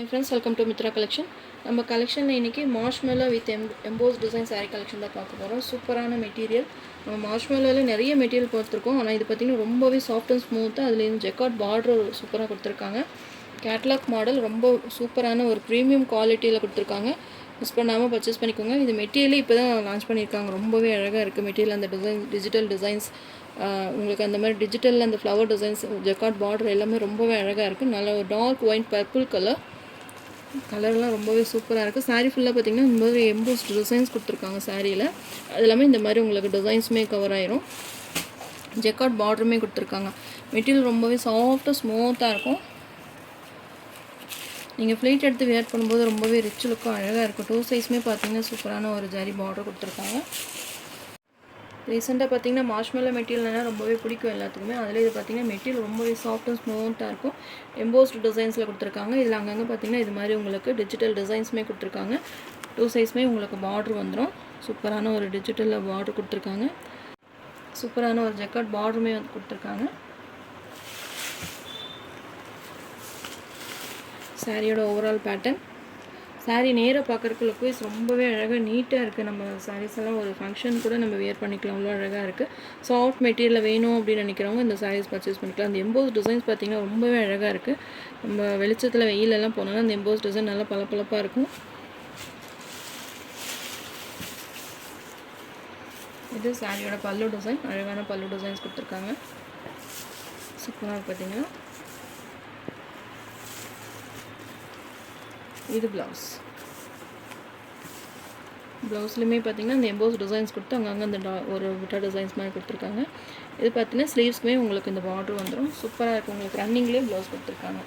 Hi friends, welcome to Mitra collection. நம்ம கலெக்ஷனில் இன்றைக்கி marshmallow with EMBOSS design sari collection தான் பார்க்க போகிறோம். சூப்பரான மெட்டீரியல். நம்ம மார்ஷ்மெல்லோவில் நிறைய மெட்டீரியல் பார்த்துருக்கோம். ஆனால் இது பார்த்திங்கன்னா ரொம்பவே சாஃப்ட் அண்ட் ஸ்மூத்தாக அதில் ஜெக்கார்ட் பார்டர் சூப்பராக கொடுத்துருக்காங்க. கேட்லாக் மாடல் ரொம்ப சூப்பரான ஒரு ப்ரீமியம் குவாலிட்டியில் கொடுத்துருக்காங்க. மிஸ் பண்ணாமல் பர்ச்சேஸ் பண்ணிக்கோங்க. இது மெட்டீரியலே இப்போ தான் லான்ச் பண்ணியிருக்காங்க. ரொம்பவே அழகாக இருக்குது மெட்டீரியல். அந்த டிசைன் டிஜிட்டல் டிசைன்ஸ் உங்களுக்கு அந்த மாதிரி டிஜிட்டலில் அந்த ஃப்ளவர் டிசைன்ஸ் ஜெக்கார்ட் பார்டர் எல்லாமே ரொம்பவே அழகாக இருக்குது. நல்ல ஒரு டார்க் ஒயிட் பர்பிள் கலர்லாம் ரொம்பவே சூப்பராக இருக்குது. சாரீ ஃபுல்லாக பார்த்திங்கன்னா இந்த மாதிரி எம்போஸ்ட் டிசைன்ஸ் கொடுத்துருக்காங்க சாரியில். அது எல்லாமே இந்த மாதிரி உங்களுக்கு டிசைன்ஸுமே கவர் ஆயிரும். ஜெக்கார்ட் பார்டருமே கொடுத்துருக்காங்க. மெட்டீரியல் ரொம்பவே சாஃப்டாக ஸ்மூத்தாக இருக்கும். நீங்கள் ஃப்ளைட் எடுத்து வேர் பண்ணும்போது ரொம்பவே ரிச் லுக்கும் அழகாக இருக்கும். 2 சைஸுமே பார்த்திங்கன்னா சூப்பரான ஒரு ஜரி பார்டர் கொடுத்துருக்காங்க. ரீசெண்டாக பார்த்திங்கன்னா மார்ஷ்மெல்லோ மெட்டீரியல்னால் ரொம்பவே பிடிக்கும் எல்லாத்துக்குமே. அதில் இது பார்த்திங்கன்னா மெட்டீரியல் ரொம்பவே சாஃப்ட் அண்ட் ஸ்மூத்தாக இருக்கும். எம்போஸ்ட் டிசைன்ஸில் கொடுத்துருக்காங்க. இதில் அங்கங்கே பார்த்திங்கன்னா இது மாதிரி உங்களுக்கு டிஜிட்டல் டிசைன்ஸுமே கொடுத்துருக்காங்க. 2 சைஸுமே உங்களுக்கு பார்டர் வந்துடும். சூப்பரான ஒரு டிஜிட்டலில் பார்டர் கொடுத்துருக்காங்க. சூப்பரான ஒரு ஜெக்கார்ட் பார்டருமே வந்து கொடுத்துருக்காங்க. சாரியோட ஓவரால் பேட்டர்ன். சாரீ நேராக பார்க்குறக்கு லுக் வைஸ் ரொம்பவே அழகாக நீட்டாக இருக்குது. நம்ம சாரீஸ் எல்லாம் ஒரு ஃபங்க்ஷன் கூட நம்ம வேர் பண்ணிக்கலாம். அவ்வளோ அழகாக இருக்குது. சாஃப்ட் மெட்டீரியலில் வேணும் அப்படின்னு நினைக்கிறவங்க இந்த சாரீஸ் பர்ச்சேஸ் பண்ணிக்கலாம். அந்த எம்போஸ் டிசைன்ஸ் பார்த்திங்கன்னா ரொம்பவே அழகாக இருக்குது. நம்ம வெளிச்சத்தில் வெயிலெல்லாம் போனோன்னா அந்த எம்போஸ் டிசைன் நல்லா பளபளப்பாக இருக்கும். இது சாரியோட பல்லு டிசைன். அழகான பல்லு டிசைன்ஸ் கொடுத்துருக்காங்க. சூப்பராக பார்த்திங்கன்னா இது ப்ளவுஸ்லையுமே பார்த்திங்கன்னா இந்த எம்போஸ் டிசைன்ஸ் கொடுத்து அங்கங்கே அந்த ஒரு விட்டா டிசைன்ஸ் மாதிரி கொடுத்துருக்காங்க. இது பார்த்திங்கன்னா ஸ்லீவ்ஸ்க்குமே உங்களுக்கு இந்த பார்டர் வந்துடும். சூப்பராக இருக்கும். உங்களுக்கு ரன்னிங்லேயே ப்ளவுஸ் கொடுத்துருக்காங்க.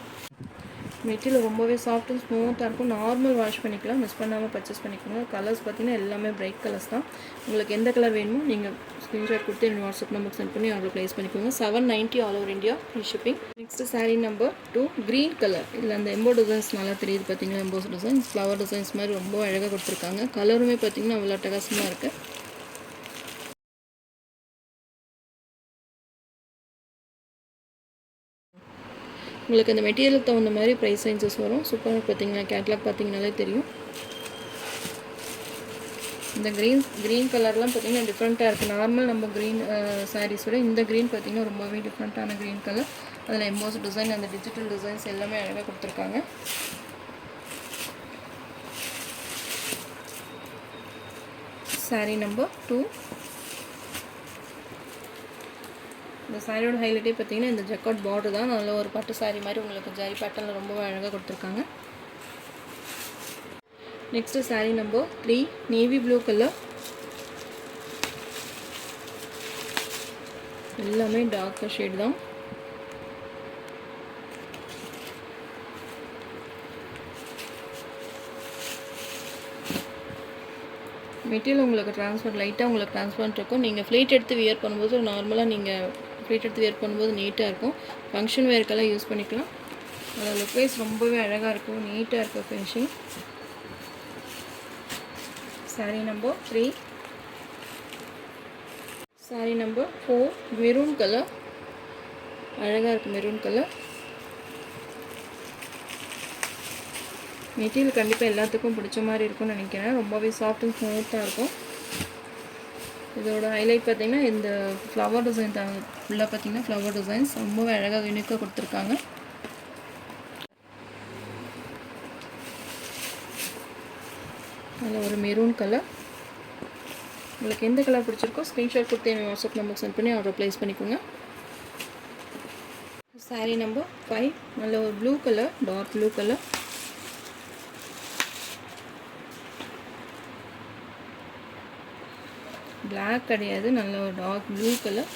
மெட்டீரியல் ரொம்பவே சாஃப்ட் அண்ட் ஸ்மூத்தாக இருக்கும். நார்மல் வாஷ் பண்ணிக்கலாம். மிஸ் பண்ணாமல் பர்ச்சேஸ் பண்ணிக்கோங்க. கலர்ஸ் பார்த்திங்கன்னா எல்லாமே பிரைட் கலர்ஸ் தான். உங்களுக்கு எந்த கலர் வேணுமோ நீங்கள் ஸ்க்ரீன்ஷாட் கொடுத்து என்னோட வாட்ஸ்அப் நம்பருக்கு சென்ட் பண்ணி ஆர்டர் ப்ளேஸ் பண்ணிக்கோங்க. 790 all over India free shipping. Next sari number 2 green colour. இதில் அந்த எம்போ டிசைன்ஸ் நல்லா தெரியுது பார்த்திங்கன்னா. எம்போஸ் டிசைன்ஸ் ஃப்ளவர் டிசைன்ஸ் மாதிரி ரொம்ப அழகாக கொடுத்துருக்காங்க. கலருமே பார்த்திங்கன்னா அவ்வளோ அட்டகாசமாக இருக்குது. உங்களுக்கு அந்த மெட்டீரியலுக்கு தகுந்த மாதிரி ப்ரைஸ் ரேஞ்சஸ் வரும். சூப்பராக பார்த்திங்கன்னா கேட்லாக் பார்த்திங்கனாலே தெரியும். இந்த க்ரீன் கலர்லாம் பார்த்திங்கன்னா டிஃப்ரெண்ட்டாக இருக்குது. நார்மல் நம்ம க்ரீன் சாரீஸோட இந்த க்ரீன் பார்த்திங்கன்னா ரொம்பவே டிஃப்ரெண்ட்டான க்ரீன் கலர். அதில் எம்போஸ் டிசைன் அந்த டிஜிட்டல் டிசைன்ஸ் எல்லாமே அழகாக கொடுத்துருக்காங்க. சாரீ நம்பர் 2. இந்த சாரியோட ஹைலைட்டே பார்த்திங்கன்னா இந்த ஜெக்கார்ட் பார்டர் தான். நல்ல ஒரு பட்டு சாரீ மாதிரி உங்களுக்கு ஜரி பேட்டர்னில் ரொம்பவே அழகாக கொடுத்துருக்காங்க. Next sari number 3 navy blue colour. எல்லாமே டார்க்கர் ஷேட் தான். மெட்டீரியல் உங்களுக்கு ட்ரான்ஸ்பர் லைட்டாக உங்களுக்கு ட்ரான்ஸ்பரண்ட் இருக்கும். நீங்கள் ஃப்ளைட் எடுத்து வியர் பண்ணும்போது நார்மலாக நீங்கள் ஃப்ளைட் எடுத்து வியர் பண்ணும்போது நீட்டாக இருக்கும். ஃபங்க்ஷன் வேர்க்கெல்லாம் யூஸ் பண்ணிக்கலாம். அதோட லுக் வைஸ் ரொம்பவே அழகாக இருக்கும். நீட்டாக இருக்கும் finishing. Sari number 3. Sari number 4 maroon colour. அழகாக இருக்குது மெரூன் கலர். மெட்டீரியல் கண்டிப்பாக எல்லாத்துக்கும் பிடிச்ச மாதிரி இருக்கும்னு நினைக்கிறேன். ரொம்பவே சாஃப்ட் அண்ட் ஸ்மூத்தாக இருக்கும். இதோட ஹைலைட் பார்த்திங்கன்னா இந்த ஃப்ளவர் டிசைன் தான். ஃபுல்லாக பார்த்திங்கன்னா ஃப்ளவர் டிசைன்ஸ் ரொம்பவே அழகாக யூனிக்காக கொடுத்துருக்காங்க. அதில் ஒரு மெரூன் கலர். உங்களுக்கு எந்த கலர் பிடிச்சிருக்கோ ஸ்க்ரீன்ஷாட் கொடுத்து என்னோட வாட்ஸ்அப் நம்பருக்கு சென்ட் பண்ணி ஆர்டர் ப்ளேஸ் பண்ணிக்கோங்க. சாரீ நம்பர் 5 நல்ல ஒரு blue colour, dark blue colour. Black கிடையாது, நல்ல ஒரு dark blue colour.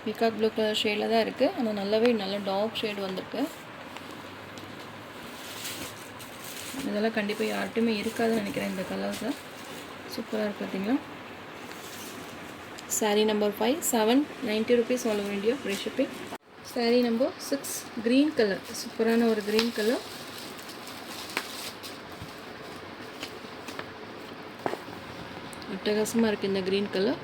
Peacock blue colour ஷேடில் தான் இருக்குது. ஆனால் நல்ல டார்க் ஷேட் வந்திருக்கு. இதெல்லாம் கண்டிப்பாக யார்கிட்டையுமே இருக்காதுன்னு நினைக்கிறேன் இந்த கலர்ஸை. சூப்பராக இருக்குது பார்த்தீங்களா. Sari number 5 790 rupees all over India free shipping. Sari number 6 green colour. சூப்பரான ஒரு க்ரீன் கலர். அட்டகாசமாக இருக்குது இந்த க்ரீன் கலர்.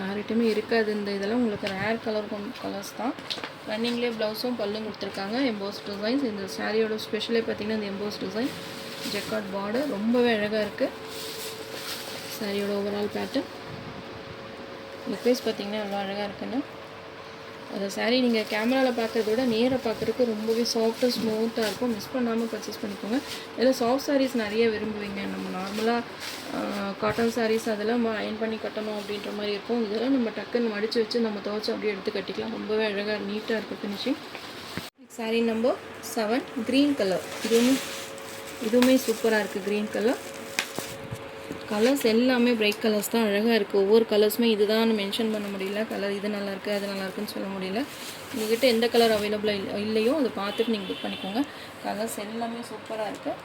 யார்கிட்டையுமே இருக்காது இந்த இதெல்லாம். உங்களுக்கு ரேர் கலர்ஸ் தான். ரன்னிங்லேயே ப்ளவுஸும் பல்லும் கொடுத்துருக்காங்க. EMBOSS designs. இந்த சாரியோட ஸ்பெஷலே பார்த்திங்கன்னா இந்த எம்போஸ் டிசைன், ஜெக்கார்ட் பார்டர் ரொம்பவே அழகாக இருக்குது. சாரியோட ஓவரால் பேட்டர்ன் லுக்வைஸ் பார்த்திங்கன்னா எவ்வளோ அழகாக இருக்குன்னு. அந்த சாரீ நீங்கள் கேமராவில் பார்க்குறத விட நேராக பார்க்குறதுக்கு ரொம்பவே சாஃப்டாக ஸ்மூத்தாக இருக்கும். மிஸ் பண்ணாமல் பர்ச்சேஸ் பண்ணிக்கோங்க. இதில் சாஃப்ட் சாரீஸ் நிறைய விரும்புவீங்க. நம்ம நார்மலாக காட்டன் சாரீஸ் அதெல்லாம் அயன் பண்ணி கட்டணும் அப்படின்ற மாதிரி இருக்கும். இதெல்லாம் நம்ம டக்குன்னு மடித்து வச்சு நம்ம துவைச்சி அப்படியே எடுத்து கட்டிக்கலாம். ரொம்பவே அழகாக நீட்டாக இருக்கும் finishing. Sari number 7 green colour. இதுவுமே சூப்பராக இருக்குது. Green colour. கலர்ஸ் எல்லாமே பிரைட் கலர்ஸ் தான், அழகாக இருக்குது. ஒவ்வொரு கலர்ஸுமே இதுதான் மென்ஷன் பண்ண முடியல. கலர் இது நல்லாயிருக்கு அது நல்லாயிருக்குன்னு சொல்ல முடியல. உங்கள்கிட்ட எந்த கலர் அவைலபிளாக இல்லையோ அதை பார்த்துட்டு நீங்கள் புக் பண்ணிக்கோங்க. கலர்ஸ் எல்லாமே சூப்பராக இருக்குது.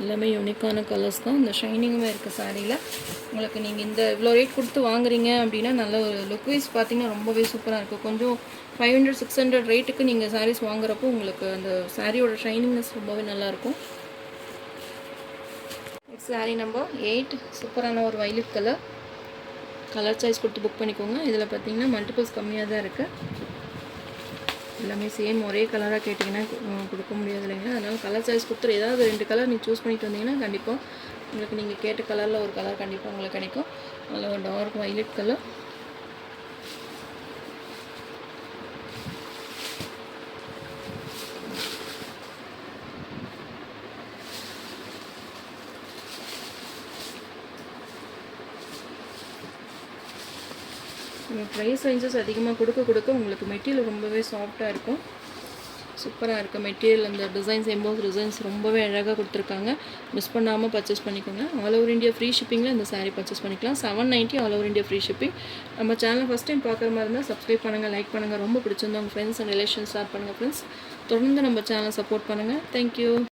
எல்லாமே யூனிக்கான கலர்ஸ் தான். இந்த ஷைனிங்குமே இருக்குது சாரியில். உங்களுக்கு நீங்கள் இந்த இவ்வளோ ரேட் கொடுத்து வாங்குறீங்க அப்படின்னா நல்ல ஒரு லுக்வைஸ் பார்த்திங்கன்னா ரொம்பவே சூப்பராக இருக்குது. கொஞ்சம் 500-600 ரேட்டுக்கு நீங்கள் சாரீஸ் வாங்குறப்போ உங்களுக்கு அந்த சாரியோட ஷைனிங்னஸ் ரொம்பவே நல்லாயிருக்கும். சாரீ நம்பர் 8 சூப்பரான ஒரு வைலட் கலர் சாய்ஸ் கொடுத்து புக் பண்ணிக்கோங்க. இதில் பார்த்தீங்கன்னா மல்டிபிள்ஸ் கம்மியாக தான் இருக்குது. எல்லாமே சேம் ஒரே கலராக கேட்டிங்கன்னா கொடுக்க முடியாது இல்லைங்களா. அதனால் கலர் சாய்ஸ் கொடுத்துரு. ஏதாவது 2 கலர் நீங்கள் சூஸ் பண்ணிட்டு வந்தீங்கன்னா கண்டிப்பாக உங்களுக்கு நீங்கள் கேட்ட கலரில் ஒரு கலர் கண்டிப்பாக உங்களுக்கு கிடைக்கும். அதில் ஒரு dark violet colour. Price ranges அதிகமாக கொடுக்க உங்களுக்கு மெட்டீரியல் ரொம்பவே சாஃப்டாக இருக்கும். சூப்பராக இருக்குது மெட்டீரியல். அந்த டிசைன்ஸ் எம்போஸ் டிசைன்ஸ் ரொம்பவே அழகாக கொடுத்துருக்காங்க. மிஸ் பண்ணாமல் பர்ச்சேஸ் பண்ணிக்கோங்க. ஆல் ஓவர் இந்தியா ஃப்ரீ ஷிப்பிங்கில் இந்த சாரீ பர்ச்சேஸ் பண்ணிக்கலாம். 790 all over India free shipping. நம்ம சேனல் ஃபஸ்ட் டைம் பார்க்குற மாதிரி இருந்தால் சப்ஸ்கிரைப் பண்ணுங்கள், லைக் பண்ணுங்கள். ரொம்ப பிடிச்சிருந்தா உங்கள் ஃப்ரெண்ட்ஸ் அண்ட் ரிலேஷன்ஸ் ஷேர் பண்ணுங்கள் ஃப்ரெண்ட்ஸ். தொடர்ந்து நம்ம சேனலை சப்போர்ட் பண்ணுங்கள். தேங்க்யூ.